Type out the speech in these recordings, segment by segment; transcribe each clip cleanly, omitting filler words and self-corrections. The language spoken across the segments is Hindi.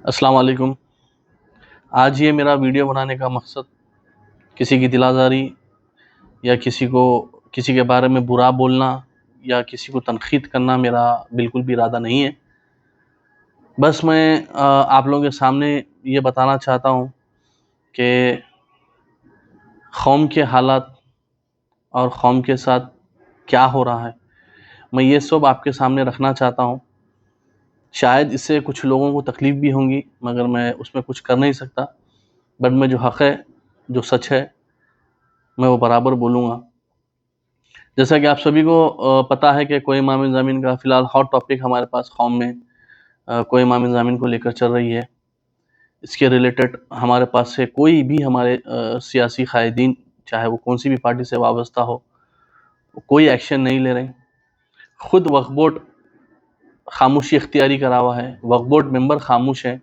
अस्सलाम वालेकुम। आज ये मेरा वीडियो बनाने का मकसद किसी की दिल आज़ारी या किसी के बारे में बुरा बोलना या किसी को तनक़ीद करना मेरा बिल्कुल भी इरादा नहीं है। बस मैं आप लोगों के सामने ये बताना चाहता हूँ कि कौम के हालात और कौम के साथ क्या हो रहा है, मैं ये सब आपके सामने रखना चाहता हूँ। शायद इससे कुछ लोगों को तकलीफ़ भी होंगी, मगर मैं उसमें कुछ कर नहीं सकता। बट मैं जो हक़ है, जो सच है, मैं वो बराबर बोलूँगा। जैसा कि आप सभी को पता है कि कोई इमाम ज़मीन का फ़िलहाल हॉट टॉपिक हमारे पास कौम में कोई इमाम ज़मीन को लेकर चल रही है। इसके रिलेटेड हमारे पास से कोई भी हमारे सियासी क़ायदीन, चाहे वो कौन सी भी पार्टी से वाबस्ता हो, कोई एक्शन नहीं ले रहे। ख़ुद वक्फ़ बोर्ड ख़ामोशी इख्तियारी करा हुआ है। वक्फ़ बोर्ड मेंबर ख़ामोश हैं।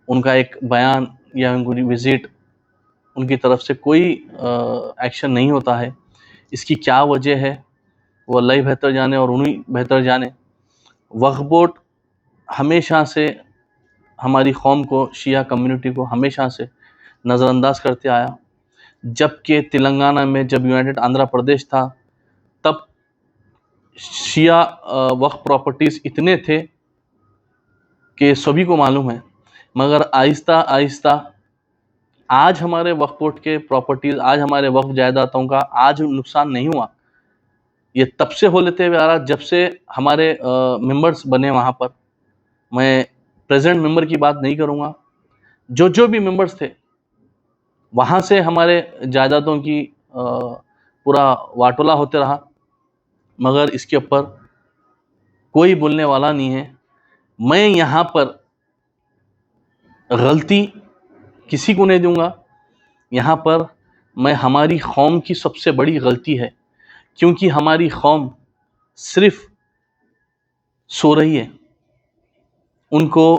उनका एक बयान या उनकी विज़िट, उनकी तरफ से कोई एक्शन नहीं होता है। इसकी क्या वजह है वो अल्लाह ही बेहतर जाने और उन्हीं बेहतर जाने। वक्फ़ बोर्ड हमेशा से हमारी कौम को, शिया कम्युनिटी को हमेशा से नज़रअंदाज करते आया। जबकि तेलंगाना में जब यूनाइटेड आंध्र प्रदेश था, तब शिया वक्फ़ प्रॉपर्टीज़ इतने थे कि सभी को मालूम है। मगर आहिस्ता आहिस्ता आज हमारे वक्फ़ बोर्ड के प्रॉपर्टीज़, आज हमारे वक्फ़ जायदादों का आज नुकसान नहीं हुआ। ये तब से हो लेते हुए आ रहा जब से हमारे मेंबर्स बने वहाँ पर। मैं प्रेजेंट मेंबर की बात नहीं करूँगा, जो भी मेंबर्स थे वहाँ से हमारे जायदादों की पूरा वाटोला होते रहा, मगर इसके ऊपर कोई बोलने वाला नहीं है। मैं यहाँ पर गलती किसी को नहीं दूंगा। यहाँ पर मैं हमारी कौम की सबसे बड़ी गलती है, क्योंकि हमारी कौम सिर्फ सो रही है। उनको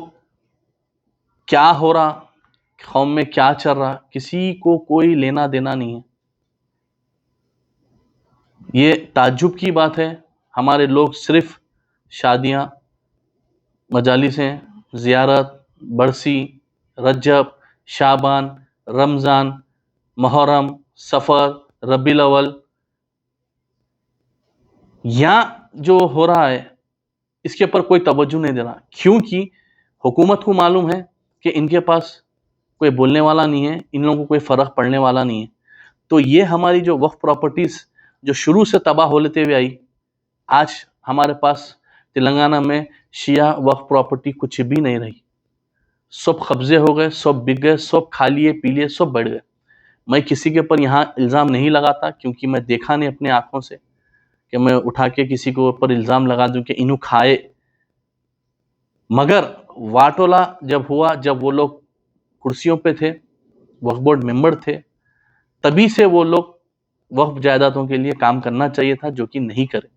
क्या हो रहा, कौम में क्या चल रहा, किसी को कोई लेना देना नहीं है। ये ताज्जुब की बात है। हमारे लोग सिर्फ शादियाँ, मजालिसें, ज़ियारत, बरसी, रजब, शाबान, रमज़ान, मुहर्रम, सफ़र, रबीउल अव्वल, यहाँ जो हो रहा है इसके ऊपर कोई तवज्जो नहीं दे रहा, क्योंकि हुकूमत को मालूम है कि इनके पास कोई बोलने वाला नहीं है, इन लोगों को कोई फ़र्क पड़ने वाला नहीं है। तो ये हमारी जो वक्फ़ प्रॉपर्टीज़ जो शुरू से तबाह हो लेते हुए आई, आज हमारे पास तेलंगाना में शिया वक्फ़ प्रॉपर्टी कुछ भी नहीं रही। सब कब्ज़े हो गए, सब बिक गए, सब खा लिए, पी लिए, सब बढ़ गए। मैं किसी के ऊपर यहाँ इल्ज़ाम नहीं लगाता, क्योंकि मैं देखा नहीं अपनी आँखों से कि मैं उठा के किसी के ऊपर इल्ज़ाम लगा दूँ कि इन्हों खाए। मगर वाटोला जब हुआ, जब वो लोग कुर्सियों पे थे, वक्फ़ बोर्ड मेंबर थे, तभी से वो लोग वक्फ़ जायदादों के लिए काम करना चाहिए था, जो कि नहीं करे।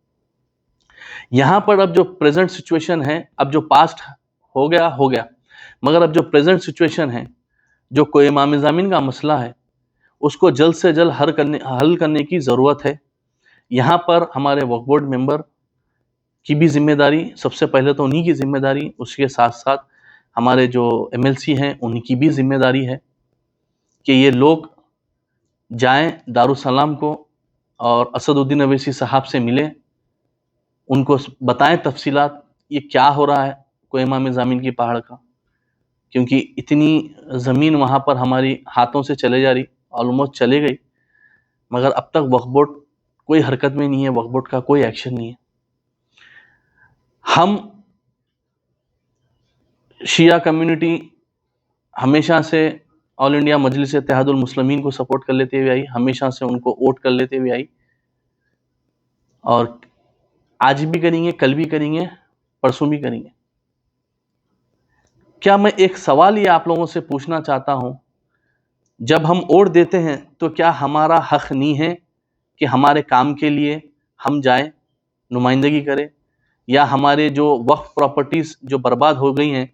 यहाँ पर अब जो प्रेजेंट सिचुएशन है, अब जो पास्ट हो गया, मगर अब जो प्रेजेंट सिचुएशन है, जो कोई इमाम ज़मीन का मसला है, उसको जल्द से जल्द हल करने की ज़रूरत है। यहाँ पर हमारे वक्फ़ बोर्ड मेंबर की भी ज़िम्मेदारी, सबसे पहले तो उन्हीं की ज़िम्मेदारी, उसके साथ-साथ हमारे जो एमएलसी हैं, उनकी भी ज़िम्मेदारी है कि ये लोग जाएँ दारुसलाम को और असदुद्दीन अवैसी साहब से मिलें, उनको बताएँ तफ़सीलात, ये क्या हो रहा है कोई इमाम ज़मीन की पहाड़ का, क्योंकि इतनी ज़मीन वहाँ पर हमारी हाथों से चले जा रही, ऑलमोस्ट चले गई, मगर अब तक वक्फ़ बोर्ड कोई हरकत में नहीं है, वक्फ़ बोर्ड का कोई एक्शन नहीं है। हम शिया कम्युनिटी हमेशा से ऑल इंडिया मजलिस इत्तेहादुल मुस्लिमीन को सपोर्ट कर लेते हुए आई, हमेशा से उनको वोट कर लेते हुए आई, और आज भी करेंगे, कल भी करेंगे, परसों भी करेंगे। क्या मैं एक सवाल ये आप लोगों से पूछना चाहता हूँ, जब हम वोट देते हैं तो क्या हमारा हक़ नहीं है कि हमारे काम के लिए हम जाएं, नुमाइंदगी करें, या हमारे जो वक्फ़ प्रॉपर्टीज़ जो बर्बाद हो गई हैं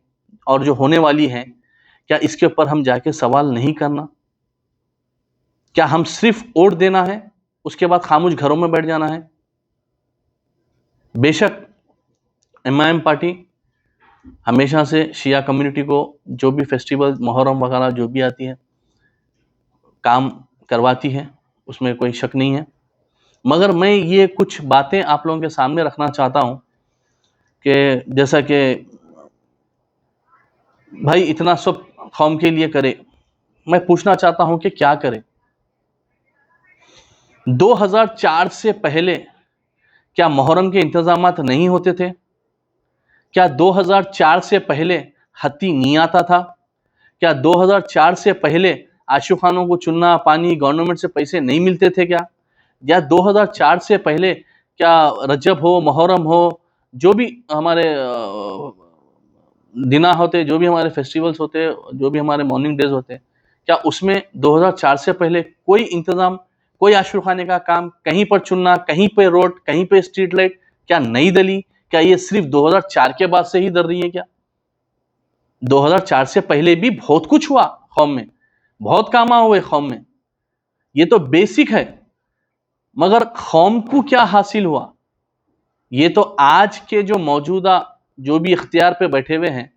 और जो होने वाली हैं, क्या इसके ऊपर हम जाके सवाल नहीं करना? क्या हम सिर्फ वोट देना है, उसके बाद खामोश घरों में बैठ जाना है? बेशक एमआईएम पार्टी हमेशा से शिया कम्युनिटी को जो भी फेस्टिवल मुहर्रम वगैरह जो भी आती है काम करवाती है, उसमें कोई शक नहीं है। मगर मैं ये कुछ बातें आप लोगों के सामने रखना चाहता हूँ कि जैसा कि भाई इतना सब कौम के लिए करे, मैं पूछना चाहता हूँ कि क्या करे। 2004 से पहले क्या मुहर्रम के इंतजामात नहीं होते थे? क्या 2004 से पहले हत्ती नहीं आता था? क्या 2004 से पहले आशिक़ानों को चुनना पानी गवर्नमेंट से पैसे नहीं मिलते थे क्या? या 2004 से पहले क्या रजब हो, मुहर्रम हो, जो भी हमारे दिना होते, जो भी हमारे फेस्टिवल्स होते, जो भी हमारे मॉर्निंग डेज होते, क्या उसमें 2004 से पहले कोई इंतजाम, कोई आशिक़ाने का काम, कहीं पर चुनना, कहीं पे रोड, कहीं पे स्ट्रीट लाइट क्या नहीं डली? क्या ये सिर्फ 2004 के बाद से ही डल रही है क्या? 2004 से पहले भी बहुत कुछ हुआ कौम में, बहुत काम हुए कौम में, ये तो बेसिक है। मगर कौम को क्या हासिल हुआ? ये तो आज के जो मौजूदा जो भी इख्तियार पे बैठे हुए हैं,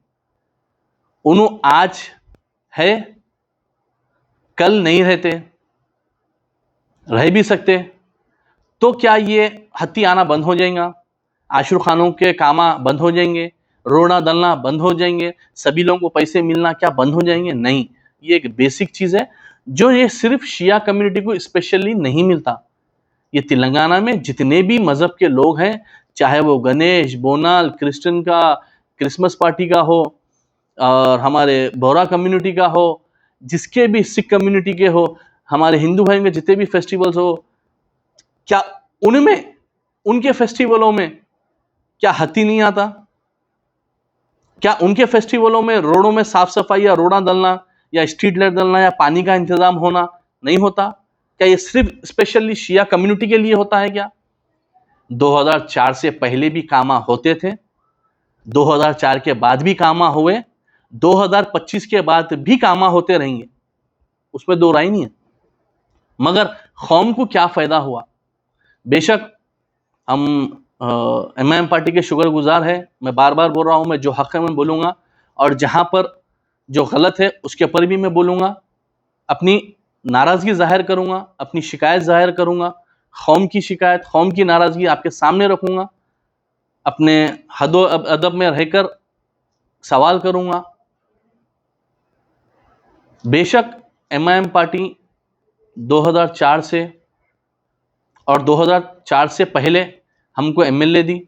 उन्हों आज है, कल नहीं रहते, रह भी सकते। तो क्या ये हत्ती आना बंद हो जाएगा? आशिक़ानों के कामा बंद हो जाएंगे? रोना दलना बंद हो जाएंगे? सभी लोगों को पैसे मिलना क्या बंद हो जाएंगे? नहीं, ये एक बेसिक चीज़ है जो ये सिर्फ शिया कम्युनिटी को स्पेशली नहीं मिलता। ये तेलंगाना में जितने भी मज़हब के लोग हैं, चाहे वो गणेश, बोनाल, क्रिश्चियन का क्रिसमस पार्टी का हो और हमारे बोहरा कम्युनिटी का हो, जिसके भी सिख कम्युनिटी के हो, हमारे हिंदू भाई में जितने भी फेस्टिवल्स हो, क्या उनमें, उनके फेस्टिवलों में क्या हत्ती नहीं आता? क्या उनके फेस्टिवलों में रोडों में साफ सफाई या रोड़ा डलना या स्ट्रीट लाइट डलना या पानी का इंतजाम होना नहीं होता? क्या ये सिर्फ स्पेशली शिया कम्युनिटी के लिए होता है क्या? 2004 से पहले भी कामा होते थे, 2004 के बाद भी कामा हुए, 2025 के बाद भी कामा होते रहेंगे, उसमें दो राय नहीं है। मगर कौम को क्या फायदा हुआ? बेशक हम एमआईएम पार्टी के शुक्रगुजार है, मैं बार बार बोल रहा हूं, मैं जो हक है मैं बोलूंगा, और जहां पर जो गलत है उसके ऊपर भी मैं बोलूंगा, अपनी नाराजगी जाहिर करूंगा, अपनी शिकायत जाहिर करूंगा, कौम की शिकायत, कौम की नाराजगी आपके सामने रखूंगा, अपने हदो अदब में रहकर सवाल करूंगा। बेशक एमआईएम पार्टी 2004 से और 2004 से पहले हमको एमएलए दी,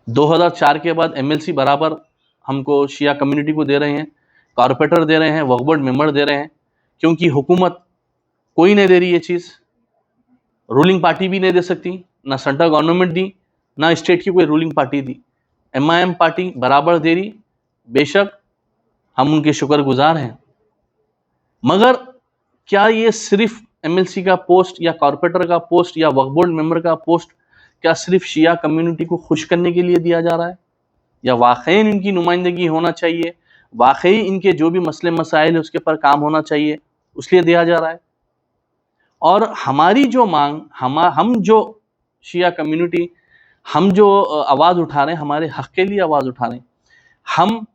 2004 के बाद एमएलसी बराबर हमको शिया कम्युनिटी को दे रहे हैं, कॉर्पोरेटर दे रहे हैं, वक्फ बोर्ड मेंबर दे रहे हैं, क्योंकि हुकूमत कोई नहीं दे रही ये चीज़, रूलिंग पार्टी भी नहीं दे सकती, ना सेंट्रल गवर्नमेंट दी, ना स्टेट की कोई रूलिंग पार्टी दी, एमआईएम पार्टी बराबर दे रही। बेशक हम उनके शुक्रगुजार हैं, मगर क्या ये सिर्फ एमएलसी का पोस्ट या कॉर्पोरेटर का पोस्ट या वक्फ बोर्ड मेंबर का पोस्ट क्या सिर्फ शिया कम्युनिटी को खुश करने के लिए दिया जा रहा है, या वाकई इनकी नुमाइंदगी होना चाहिए, वाकई इनके जो भी मसले मसाइल है उसके पर काम होना चाहिए, उसलिए दिया जा रहा है? और हमारी जो मांग, हम जो शिया कम्युनिटी, हम जो आवाज़ उठा रहे हैं, हमारे हक के लिए आवाज़ उठा रहे हैं, हम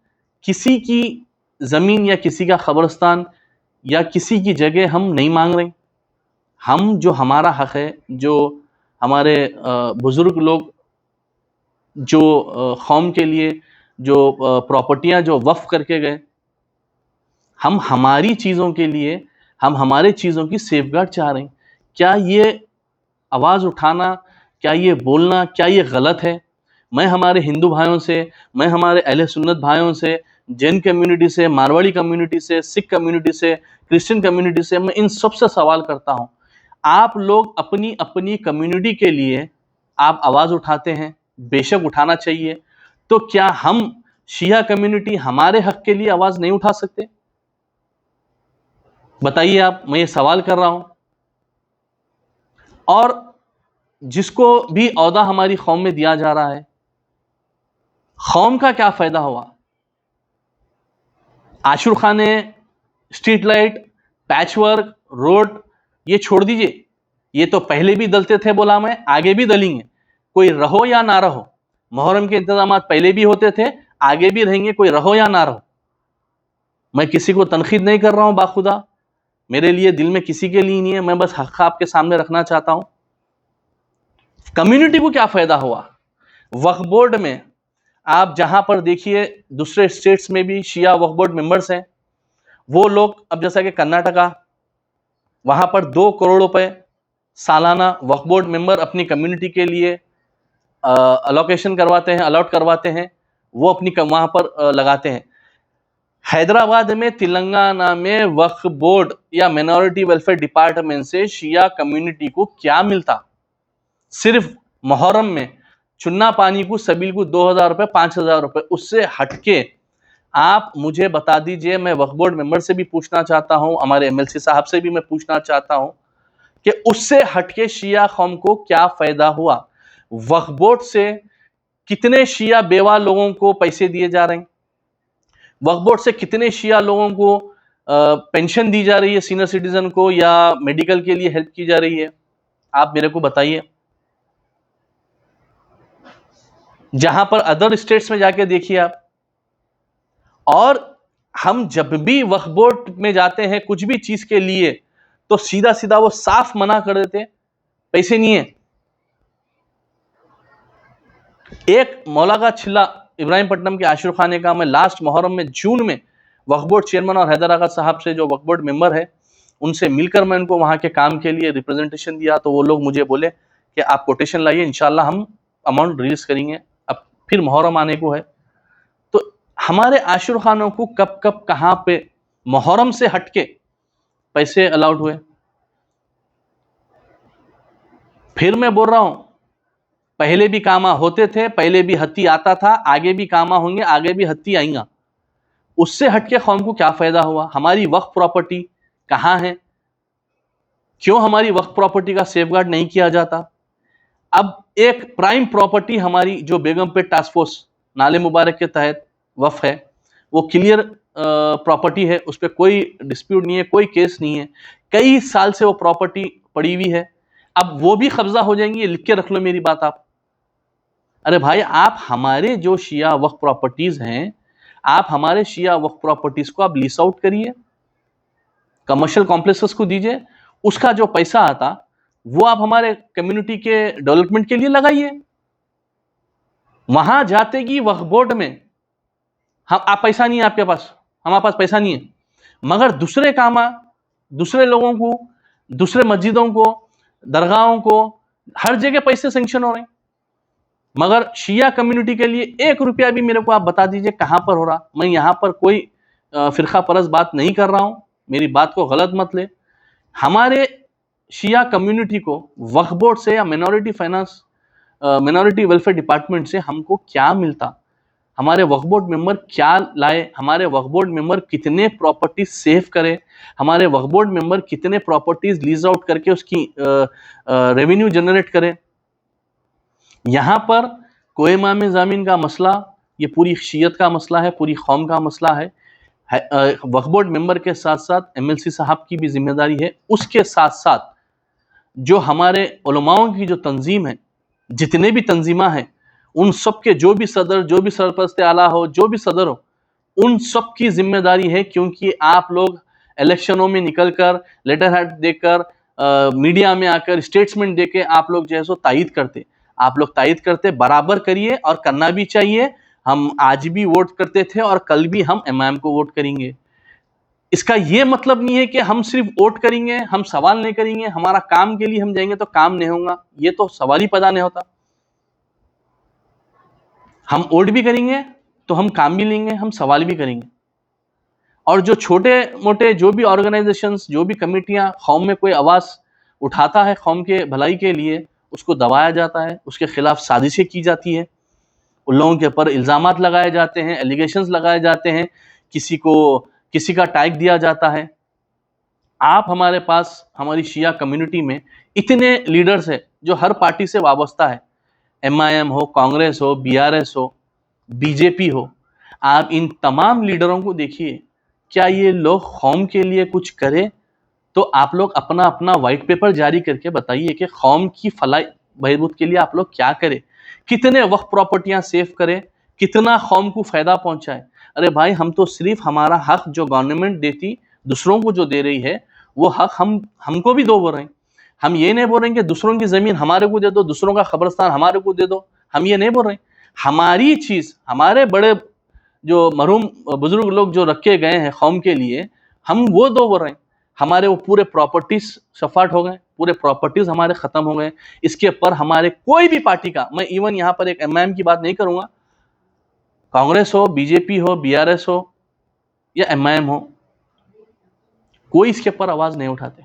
किसी की ज़मीन या किसी का कब्रिस्तान या किसी की जगह हम नहीं मांग रहे। हम जो हमारा हक है, जो हमारे बुज़ुर्ग लोग जो कौम के लिए जो प्रॉपर्टियां जो वक्फ करके गए, हम हमारी चीज़ों के लिए, हम हमारे चीज़ों की सेफगार्ड चाह रहे हैं। क्या ये आवाज़ उठाना, क्या ये बोलना, क्या ये गलत है? मैं हमारे हिंदू भाइयों से, मैं हमारे अहले सुन्नत भाइयों से, जैन कम्युनिटी से, मारवाड़ी कम्युनिटी से, सिख कम्युनिटी से, क्रिश्चियन कम्युनिटी से, मैं इन सब से सवाल करता हूँ, आप लोग अपनी अपनी कम्युनिटी के लिए आप आवाज़ उठाते हैं, बेशक उठाना चाहिए, तो क्या हम शिया कम्युनिटी हमारे हक के लिए आवाज़ नहीं उठा सकते? बताइए आप, मैं ये सवाल कर रहा हूं। और जिसको भी औहदा हमारी कौम में दिया जा रहा है, कौम का क्या फायदा हुआ? आशुरखाने, स्ट्रीट लाइट, पैचवर्क, रोड, ये छोड़ दीजिए, ये तो पहले भी दलते थे, बोला मैं, आगे भी दलेंगे, कोई रहो या ना रहो। मुहर्रम के इंतजाम पहले भी होते थे, आगे भी रहेंगे, कोई रहो या ना रहो। मैं किसी को तनकीद नहीं कर रहा हूं, बाखुदा मेरे लिए दिल में किसी के लिए नहीं है, मैं बस हक आपके सामने रखना चाहता हूं। कम्युनिटी को क्या फायदा हुआ वक्फ बोर्ड में? आप जहां पर देखिए दूसरे स्टेट्स में भी शिया वक्फ बोर्ड मेंबर्स हैं, वो लोग अब जैसा कि कर्नाटका, वहां पर 2 करोड़ रुपए सालाना वक्फ बोर्ड मेंबर अपनी कम्युनिटी के लिए अलोकेशन करवाते हैं, अलॉट करवाते हैं, वो अपनी वहां पर लगाते हैं। हैदराबाद में, तेलंगाना में वक्फ बोर्ड या माइनॉरिटी वेलफेयर डिपार्टमेंट से शिया कम्युनिटी को क्या मिलता? सिर्फ मुहर्रम में चुन्ना पानी को सबील को 2000 रुपए, 5000 रुपए, उससे हटके आप मुझे बता दीजिए। मैं वक्फ बोर्ड मेंबर से भी पूछना चाहता हूं, हमारे एमएलसी साहब से भी मैं पूछना चाहता हूं कि उससे हटके शिया कौम को क्या फायदा हुआ? वक्फ बोर्ड से कितने शिया बेवा लोगों को पैसे दिए जा रहे हैं? वक्फ बोर्ड से कितने शिया लोगों को पेंशन दी जा रही है, सीनियर सिटीजन को, या मेडिकल के लिए हेल्प की जा रही है? आप मेरे को बताइए। जहां पर अदर स्टेट्स में जाके देखिए आप। और हम जब भी वक्फ बोर्ड में जाते हैं कुछ भी चीज के लिए, तो सीधा सीधा वो साफ मना कर देते हैं, पैसे नहीं है। एक मौलाना छिल्ला इब्राहिमपट्टनम के आशिर खाने का मैं लास्ट मुहर्रम में जून में वक्फ बोर्ड चेयरमैन और हैदर आगा साहब से, जो वक्फ बोर्ड मेंबर है, उनसे मिलकर मैं उनको वहां के काम के लिए रिप्रेजेंटेशन दिया, तो वो लोग मुझे बोले कि आप कोटेशन लाइए, इंशाल्लाह हम अमाउंट रिलीज करेंगे। अब फिर मुहर्रम आने को है, तो हमारे आशिर खानों को कब कब कहां पे मुहर्रम से हटके पैसे अलाउड हुए? फिर मैं बोल रहा हूं, पहले भी कामा होते थे, पहले भी हत्ती आता था, आगे भी कामा होंगे, आगे भी हत्ती आएगा। उससे हटके कौम को क्या फायदा हुआ? हमारी वक्फ प्रॉपर्टी कहां है? क्यों हमारी वक्फ प्रॉपर्टी का सेफगार्ड नहीं किया जाता? अब एक प्राइम प्रॉपर्टी हमारी जो बेगमपेट टास्क फोर्स नाले मुबारक के तहत वक्फ है, वो क्लियर प्रॉपर्टी है, उस पर कोई डिस्प्यूट नहीं है, कोई केस नहीं है, कई साल से वो प्रॉपर्टी पड़ी हुई है। अब वो भी कब्जा हो जाएंगी, ये लिख के रख लो मेरी बात आप। अरे भाई, आप हमारे जो शिया वक्फ प्रॉपर्टीज हैं, आप हमारे शिया वक्फ प्रॉपर्टीज को आप लीज आउट करिए, कमर्शियल कॉम्प्लेक्सेस को दीजिए, उसका जो पैसा आता वो आप हमारे कम्युनिटी के डेवलपमेंट के लिए लगाइए। वहां जाते कि वक्फ बोर्ड में हम आप पैसा नहीं है आपके पास, हमारे पास पैसा नहीं है, मगर दूसरे कामा, दूसरे लोगों को, दूसरे मस्जिदों को, दरगाहों को, हर जगह पैसे सेंक्शन हो रहे हैं, मगर शिया कम्युनिटी के लिए 1 रुपया भी मेरे को आप बता दीजिए कहां पर हो रहा। मैं यहां पर कोई फिरका परस्त बात नहीं कर रहा हूं, मेरी बात को गलत मत ले। हमारे शिया कम्युनिटी को वक्फ बोर्ड से या minority finance, minority welfare department से हमको क्या मिलता? हमारे वक्फ बोर्ड मेंबर क्या लाए? हमारे वक्फ बोर्ड मेंबर कितने प्रॉपर्टीज सेव करे? हमारे वक्फ बोर्ड मेंबर कितने प्रॉपर्टीज लीज आउट करके उसकी रेवेन्यू जनरेट करे? यहां पर कोयमा में ज़मीन का मसला, ये पूरी शियत का मसला है, पूरी कौम का मसला है। वक्फ बोर्ड मेंबर के साथ साथ एमएलसी साहब की भी जिम्मेदारी है, उसके साथ साथ जो हमारे उलमाओं की जो तंजीम है, जितने भी तंजीमा हैं, उन सब के जो भी सदर, जो भी सरपरस्त आला हो, जो भी सदर हो, उन सब की जिम्मेदारी है, क्योंकि आप लोग इलेक्शनों में निकलकर लेटर हेड देकर मीडिया में आकर स्टेटमेंट देके आप लोग जो है सो तायद करते, आप लोग तायद करते, बराबर करिए और करना भी चाहिए। हम आज भी वोट करते थे और कल भी हम इमाम को वोट करेंगे। इसका ये मतलब नहीं है कि हम सिर्फ वोट करेंगे, हम सवाल नहीं करेंगे, हमारा काम के लिए हम जाएंगे तो काम नहीं होगा, ये तो सवाल ही पैदा नहीं होता। हम वोट भी करेंगे तो हम काम भी लेंगे, हम सवाल भी करेंगे। और जो छोटे मोटे जो भी ऑर्गेनाइजेशंस, जो भी कमेटियां कौम में कोई आवाज उठाता है कौम के भलाई के लिए, उसको दबाया जाता है, उसके खिलाफ साजिशें की जाती है, उन लोगों के ऊपर इल्जामात लगाए जाते हैं, एलिगेशंस लगाए जाते हैं, किसी का टैग दिया जाता है। आप हमारे पास, हमारी शिया कम्युनिटी में इतने लीडर्स हैं जो हर पार्टी से वाबस्ता है, एमआईएम हो, कांग्रेस हो, बीआरएस हो, बीजेपी हो। आप इन तमाम लीडरों को देखिए, क्या ये लोग कौम के लिए कुछ करे? तो आप लोग अपना अपना व्हाइट पेपर जारी करके बताइए कि कौम की फलाह बहबूद के लिए आप लोग क्या करें, कितने वक्फ प्रॉपर्टियां सेव करें, कितना कौम को फायदा पहुंचाए। अरे भाई, हम तो सिर्फ हमारा हक जो गवर्नमेंट देती दूसरों को जो दे रही है वो हक हमको भी दो बोल रहे हैं। हम ये नहीं बोल रहे हैं कि दूसरों की जमीन हमारे को दे दो, दूसरों का कब्रिस्तान हमारे को दे दो, हम ये नहीं बोल रहे हैं। हमारी चीज, हमारे बड़े जो मरहूम बुजुर्ग लोग जो रखे गए हैं कौम के लिए, हम वो दो बोल रहे हैं। हमारे वो पूरे प्रॉपर्टीज सफाट हो गए, पूरे प्रॉपर्टीज हमारे खत्म हो गए। इसके पर हमारे कोई भी पार्टी का, मैं इवन यहाँ पर एक एमआईएम की बात नहीं करूंगा, कांग्रेस हो, बीजेपी हो, बीआरएस हो या एमआईएम हो, कोई इसके ऊपर आवाज नहीं उठाते।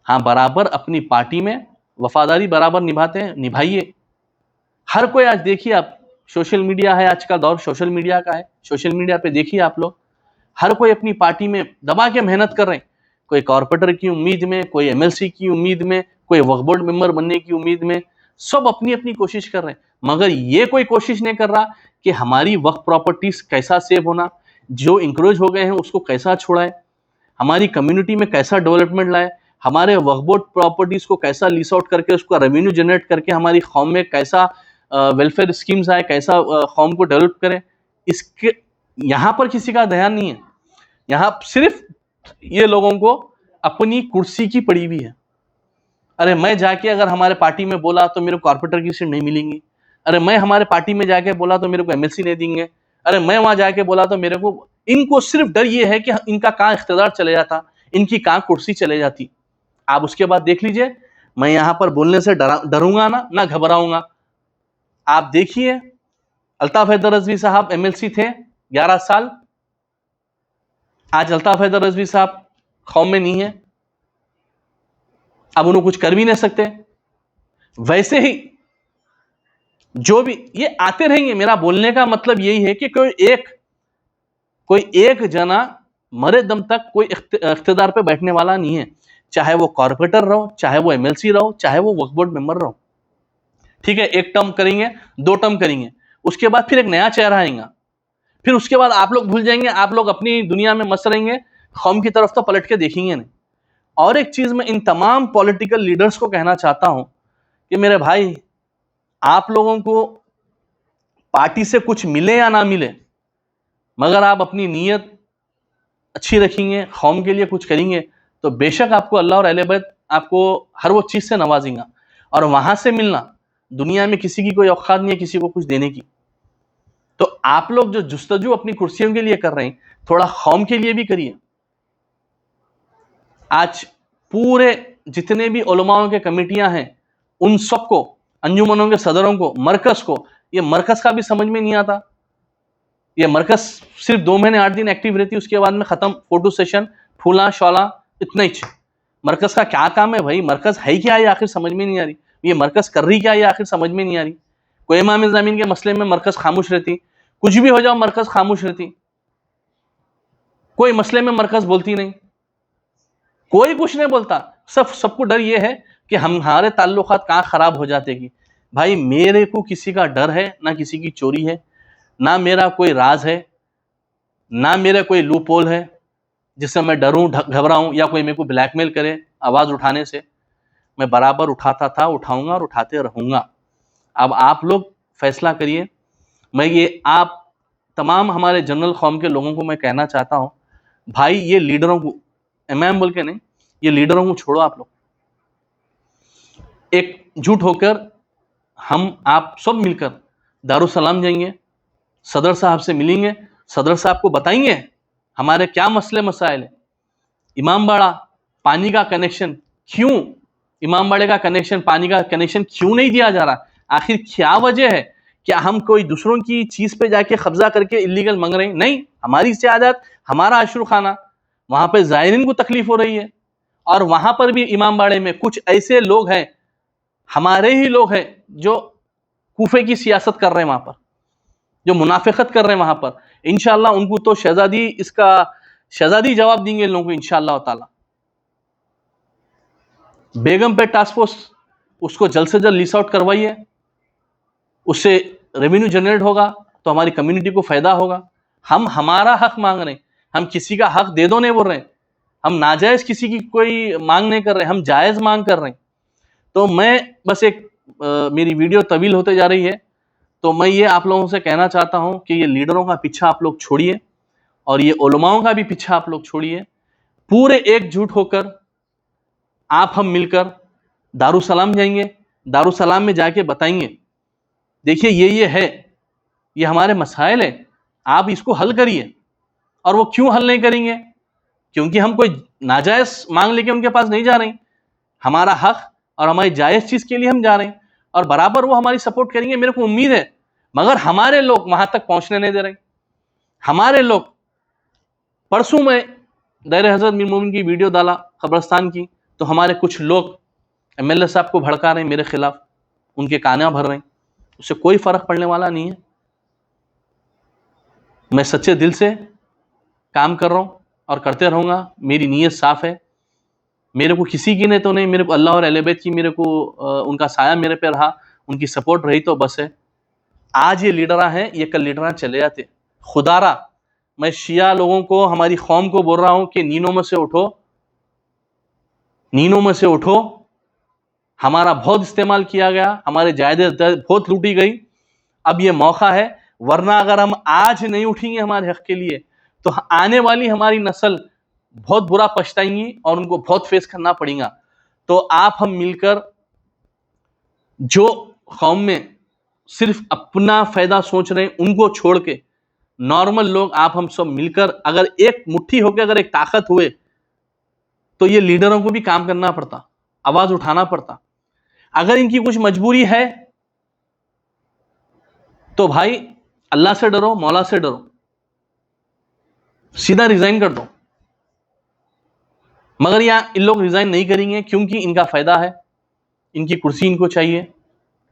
हाँ, बराबर अपनी पार्टी में वफादारी बराबर निभाते हैं, निभाइए। हर कोई आज देखिए आप, सोशल मीडिया है, आज का दौर सोशल मीडिया का है, सोशल मीडिया पे देखिए आप लोग, हर कोई अपनी पार्टी में दबा के मेहनत कर रहे हैं। कोई कॉर्पोरेटर की उम्मीद में, कोई एमएलसी की उम्मीद में, कोई वक्फ बोर्ड मेंबर बनने की उम्मीद में, सब अपनी अपनी कोशिश कर रहे हैं। मगर ये कोई कोशिश नहीं कर रहा कि हमारी वक्फ प्रॉपर्टीज कैसा सेव होना, जो इंक्रोच हो गए हैं उसको कैसा छोड़ाए, हमारी कम्युनिटी में कैसा डेवलपमेंट लाए, हमारे वक्फ बोर्ड प्रॉपर्टीज को कैसा लीज आउट करके उसका रेवेन्यू जनरेट करके हमारी कौम में कैसा वेलफेयर स्कीम्स आए, कैसा कौम को डेवलप करें। इसके यहाँ पर किसी का ध्यान नहीं है। यहाँ सिर्फ ये लोगों को अपनी कुर्सी की पड़ी हुई है। अरे मैं जाके अगर हमारे पार्टी में बोला तो मेरे को कॉर्पोरेटर की सीट नहीं मिलेंगी, अरे मैं हमारे पार्टी में जाके बोला तो मेरे को एमएलसी नहीं देंगे, अरे मैं वहां जाके बोला तो मेरे को, इनको सिर्फ डर ये है कि इनका कहाँ इख्तियार चले जाता, इनकी कहाँ कुर्सी चले जाती। आप उसके बाद देख लीजिए, मैं यहां पर बोलने से डरूंगा ना घबराऊंगा। आप देखिए, अल्ताफ हैदर रजवी साहब एमएलसी थे 11 साल, आज अल्ताफ हैदर रजवी साहब कौम में नहीं है, अब उन्हें कुछ कर भी नहीं सकते। वैसे ही जो भी ये आते रहेंगे। मेरा बोलने का मतलब यही है कि कोई एक जना मरे दम तक कोई इख्तियार पे बैठने वाला नहीं है, चाहे वो कॉर्पोरेटर रहो, चाहे वो एमएलसी रहो, चाहे वो वक्फ बोर्ड मेंबर रहो। ठीक है, एक टर्म करेंगे, 2 टर्म करेंगे, उसके बाद फिर एक नया चेहरा आएगा, फिर उसके बाद आप लोग भूल जाएंगे, आप लोग अपनी दुनिया में मस्त रहेंगे, कौम की तरफ तो पलट के देखेंगे नहीं। और एक चीज मैं इन तमाम पॉलिटिकल लीडर्स को कहना चाहता हूं कि मेरे भाई, आप लोगों को पार्टी से कुछ मिले या ना मिले, मगर आप अपनी नीयत अच्छी रखेंगे, कौम के लिए कुछ करेंगे, तो बेशक आपको अल्लाह और अहले बैत आपको हर वो चीज से नवाजेगा। और वहां से मिलना, दुनिया में किसी की कोई औकात नहीं है किसी को कुछ देने की। तो आप लोग जो जुस्तजू अपनी कुर्सियों के लिए कर रहे हैं, थोड़ा कौम के लिए भी करिए। आज पूरे जितने भी उलमाओं के कमेटियां हैं, उन सबको, अंजुमनों के सदरों को, मरकज को, ये मरकज का भी समझ में नहीं आता। ये मरकज सिर्फ 2 महीने 8 दिन एक्टिव रहती है, उसके बाद में खत्म, फोटो सेशन, फूला शौला, इतना ही। मरकज का क्या काम है भाई? मरकज है क्या, ये आखिर समझ में नहीं आ रही। ये मरकज कर रही क्या, ये आखिर समझ में नहीं आ रही। कोई इमाम ज़मीन के मसले में मरकज खामोश रहती, कुछ भी हो जाओ मरकज खामोश रहती, कोई मसले में मरकज बोलती नहीं, कोई कुछ नहीं बोलता। सबको डर ये है कि हमारे ताल्लुकात कहाँ खराब हो जाते कि। भाई, मेरे को किसी का डर है ना, किसी की चोरी है ना, मेरा कोई राज है ना, मेरा कोई लूप होल है जिससे मैं डरूं घबराऊं या कोई मेरे को ब्लैकमेल करे आवाज उठाने से। मैं बराबर उठाता था, उठाऊंगा और उठाते रहूंगा। अब आप लोग फैसला करिए। मैं ये आप तमाम हमारे जनरल कौम के लोगों को मैं कहना चाहता हूं, भाई ये लीडरों को, इमाम बोल के नहीं, ये लीडरों को छोड़ो। आप लोग एकजुट होकर, हम आप सब मिलकर दारुसलाम जाएंगे, सदर साहब से मिलेंगे, सदर साहब को बताएंगे हमारे क्या मसले मसाइल है। इमामबाड़ा पानी का कनेक्शन क्यों, इमामबाड़े का कनेक्शन, पानी का कनेक्शन क्यों नहीं दिया जा रहा? आखिर क्या वजह है? क्या हम कोई दूसरों की चीज पे जाके कब्जा करके इलीगल मांग रहे हैं? नहीं, हमारी सियादत, हमारा अशरू खाना, वहां पे जायरीन को तकलीफ हो रही है। और वहां पर भी इमामबाड़े में कुछ ऐसे लोग हैं, हमारे ही लोग हैं, जो कूफे की सियासत कर रहे हैं, वहां पर जो मुनाफिकत कर रहे हैं वहां पर। इंशाअल्लाह उनको तो शहजादी जवाब देंगे इन लोगों को इंशाअल्लाह ताला। बेगम पे टास्क फोर्स, उसको जल्द से जल्द लीस आउट करवाइए, उससे रेवेन्यू जनरेट होगा तो हमारी कम्युनिटी को फायदा होगा। हम हमारा हक मांग रहे हैं, हम किसी का हक दे दो नहीं बोल रहे हैं, हम नाजायज किसी की कोई मांग नहीं कर रहे, हम जायज मांग कर रहे हैं। तो मैं बस मेरी वीडियो तवील होते जा रही है, तो मैं ये आप लोगों से कहना चाहता हूँ कि ये लीडरों का पीछा आप लोग छोड़िए और ये उलमाओं का भी पीछा आप लोग छोड़िए। पूरे एकजुट होकर आप हम मिलकर दारुसलाम जाएंगे, दारुसलाम में जाके बताएंगे देखिए ये है, ये हमारे मसाइल है, आप इसको हल करिए। और वो क्यों हल नहीं करेंगे? क्योंकि हम कोई नाजायज मांग लेके उनके पास नहीं जा रहे हैं, हमारा हक और हमारी जायज चीज के लिए हम जा रहे हैं और बराबर वो हमारी सपोर्ट करेंगे, मेरे को उम्मीद है। मगर हमारे लोग वहां तक पहुंचने नहीं दे रहे। हमारे लोग, परसों में दायरे हजरत मीर मोमिन की वीडियो डाला कब्रस्तान की, तो हमारे कुछ लोग एमएलए साहब को भड़का रहे हैं मेरे खिलाफ, उनके काना भर रहे हैं, उससे कोई फर्क पड़ने वाला नहीं है। मैं सच्चे दिल से काम कर रहा हूं और करते रहूंगा, मेरी नीयत साफ है। मेरे को किसी की ने तो नहीं, मेरे को अल्लाह और अहले बैत की, मेरे को उनका साया मेरे पे रहा, उनकी सपोर्ट रही तो बस है। आज ये लीडरा हैं, ये कल लीडरा चले जाते। खुदारा मैं शिया लोगों को, हमारी कौम को बोल रहा हूं कि नींदों में से उठो, नींदों में से उठो। हमारा बहुत इस्तेमाल किया गया, हमारे जायदाद बहुत लूटी गई, अब ये मौका है। वरना अगर हम आज नहीं उठेंगे हमारे हक के लिए, तो आने वाली हमारी नस्ल बहुत बुरा पछताएंगी और उनको बहुत फेस करना पड़ेगा। तो आप हम मिलकर, जो कौम में सिर्फ अपना फायदा सोच रहे हैं उनको छोड़ के नॉर्मल लोग, आप हम सब मिलकर अगर एक मुट्ठी होकर अगर एक ताकत हुए, तो ये लीडरों को भी काम करना पड़ता, आवाज उठाना पड़ता। अगर इनकी कुछ मजबूरी है तो भाई अल्लाह से डरो, मौला से डरो, सीधा रिजाइन कर दो। मगर यहां इन लोग रिजाइन नहीं करेंगे क्योंकि इनका फायदा है, इनकी कुर्सी इनको चाहिए,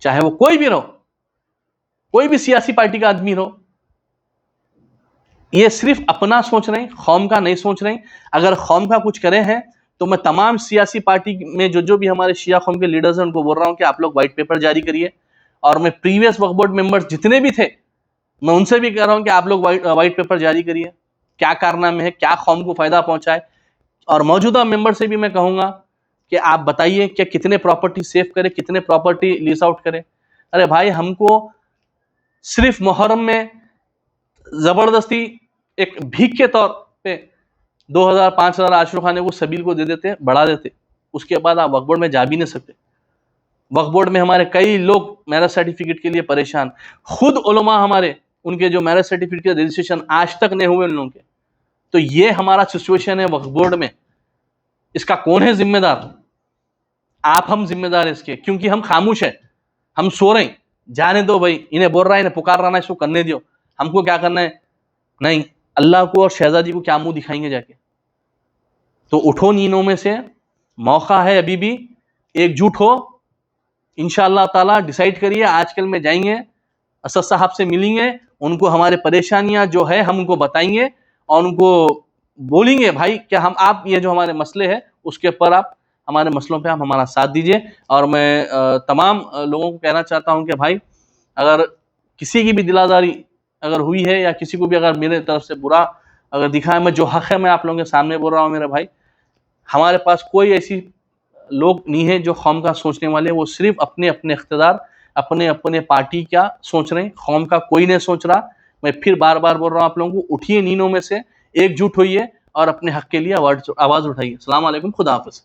चाहे वो कोई भी रहो, कोई भी सियासी पार्टी का आदमी रहो। ये सिर्फ अपना सोच रहे हैं, कौम का नहीं सोच रहे हैं। अगर कौम का कुछ करे हैं तो मैं तमाम सियासी पार्टी में जो भी हमारे शिया कौम के लीडर्स हैं उनको बोल रहा हूं कि आप लोग व्हाइट पेपर जारी करिए। और मैं प्रीवियस वक्फ बोर्ड मेंबर्स जितने भी थे, मैं उनसे भी कह रहा हूं कि आप लोग व्हाइट पेपर जारी करिए, क्या कारनामे है, क्या कौम को फायदा पहुंचाए। और मौजूदा मेंबर से भी मैं कहूंगा कि आप बताइए कि कितने प्रॉपर्टी सेव करे, कितने प्रॉपर्टी लीज आउट करे। अरे भाई, हमको सिर्फ मुहर्रम में जबरदस्ती एक भीख के तौर पे 2000 5000 आशरू खाने को सबील को दे देते, बढ़ा देते, उसके बाद आप वक्फ बोर्ड में जा भी नहीं सकते। वक्फ बोर्ड में हमारे कई लोग मैरिज सर्टिफिकेट के लिए परेशान, खुद उलमा हमारे, उनके जो मैरिज सर्टिफिकेट के रजिस्ट्रेशन आज तक नहीं हुए उन लोगों के। तो ये हमारा सिचुएशन है वक्फ बोर्ड में। इसका कौन है जिम्मेदार? आप हम जिम्मेदार है इसके, क्योंकि हम खामोश है, हम सो रहे हैं। जाने दो भाई, इन्हें बोल रहा है, इन्हें पुकार रहा है, इसको करने दो, हमको क्या करना है? नहीं, अल्लाह को और शहजादी को क्या मुंह दिखाएंगे जाके? तो उठो नींदों में से, मौका है अभी भी, एकजुट हो। इंशाअल्लाह ताला डिसाइड करिए, आजकल में जाएंगे, असद साहब से मिलेंगे, उनको हमारे परेशानियां जो है हम उनको बताएंगे और उनको बोलेंगे भाई क्या हम, आप ये जो हमारे मसले हैं उसके ऊपर आप हमारे मसलों पे आप हमारा साथ दीजिए। और मैं तमाम लोगों को कहना चाहता हूं कि भाई, अगर किसी की भी दिलादारी अगर हुई है या किसी को भी अगर मेरे तरफ से बुरा अगर दिखा है, मैं जो हक है मैं आप लोगों के सामने बोल रहा हूँ मेरे भाई। हमारे पास कोई ऐसी लोग नहीं है जो कौम का सोचने वाले, वो सिर्फ अपने अपने इख्तिदार, अपने अपने पार्टी का सोच रहे हैं, कौम का कोई नहीं सोच रहा। मैं फिर बार बार बोल रहा हूँ आप लोगों को, उठिए नींदों में से, एकजुट होइए और अपने हक के लिए आवाज़ उठाइए। अस्सलाम वालेकुम, खुदा हाफिज़।